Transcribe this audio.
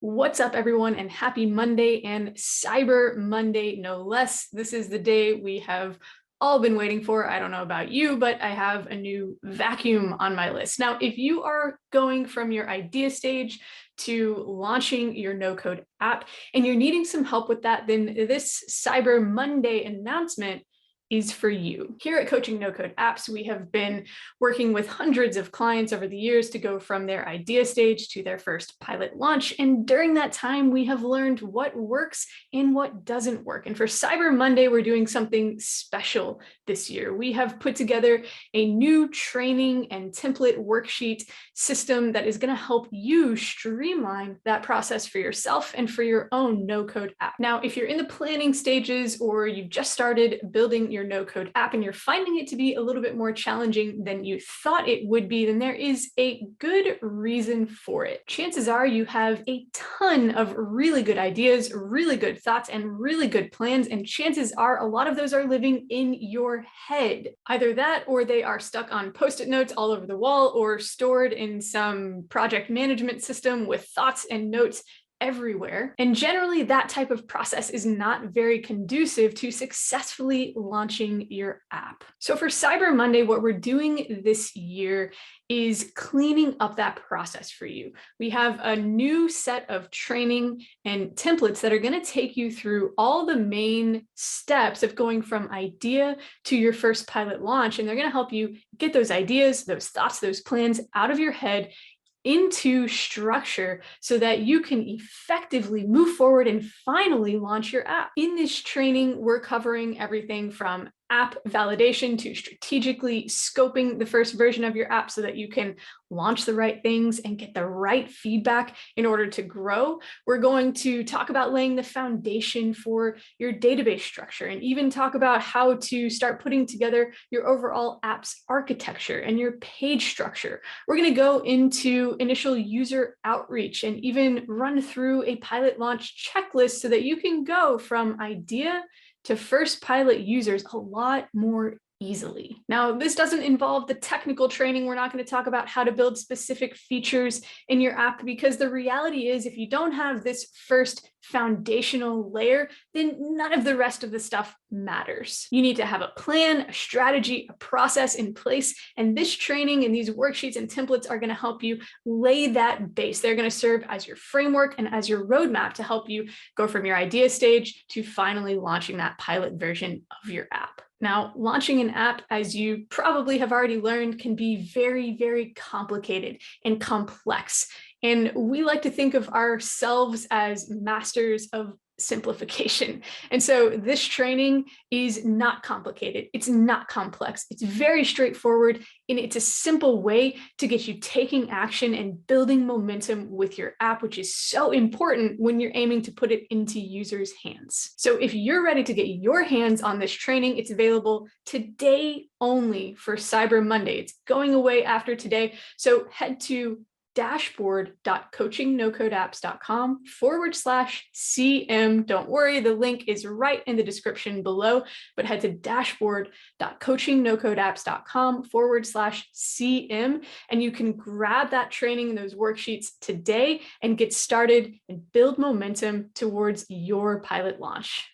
What's up, everyone, and happy Monday and Cyber Monday, no less. This is the day we have all been waiting for. I don't know about you, but I have a new vacuum on my list. Now, if you are going from your idea stage to launching your no-code app and you're needing some help with that, then this Cyber Monday announcement is for you. Here at Coaching No Code Apps, we have been working with hundreds of clients over the years to go from their idea stage to their first pilot launch. And during that time, we have learned what works and what doesn't work. And for Cyber Monday, we're doing something special this year. We have put together a new training and template worksheet system that is going to help you streamline that process for yourself and for your own no-code app. Now, if you're in the planning stages or you've just started building your no-code app and you're finding it to be a little bit more challenging than you thought it would be, then there is a good reason for it. Chances are you have a ton of really good ideas, really good thoughts, and really good plans, and chances are a lot of those are living in your head. Either that or they are stuck on Post-it notes all over the wall or stored in some project management system with thoughts and notes everywhere. And generally, that type of process is not very conducive to successfully launching your app. So for Cyber Monday, what we're doing this year is cleaning up that process for you. We have a new set of training and templates that are going to take you through all the main steps of going from idea to your first pilot launch. And they're going to help you get those ideas, those thoughts, those plans out of your head into structure so that you can effectively move forward and finally launch your app. In this training, we're covering everything from app validation to strategically scoping the first version of your app so that you can launch the right things and get the right feedback in order to grow. We're going to talk about laying the foundation for your database structure and even talk about how to start putting together your overall app's architecture and your page structure. We're going to go into initial user outreach and even run through a pilot launch checklist so that you can go from idea to first pilot users a lot more easily. Now, this doesn't involve the technical training. We're not going to talk about how to build specific features in your app because the reality is if you don't have this first foundational layer, then none of the rest of the stuff matters. You need to have a plan, a strategy, a process in place, and this training and these worksheets and templates are going to help you lay that base. They're going to serve as your framework and as your roadmap to help you go from your idea stage to finally launching that pilot version of your app. Now, launching an app, as you probably have already learned, can be very, very complicated and complex. And we like to think of ourselves as masters of simplification. And so this training is not complicated. It's not complex. It's very straightforward. And it's a simple way to get you taking action and building momentum with your app, which is so important when you're aiming to put it into users' hands. So if you're ready to get your hands on this training, it's available today only for Cyber Monday. It's going away after today. So head to dashboard.coachingnocodeapps.com/CM. Don't worry, the link is right in the description below, but head to dashboard.coachingnocodeapps.com/CM and you can grab that training and those worksheets today and get started and build momentum towards your pilot launch.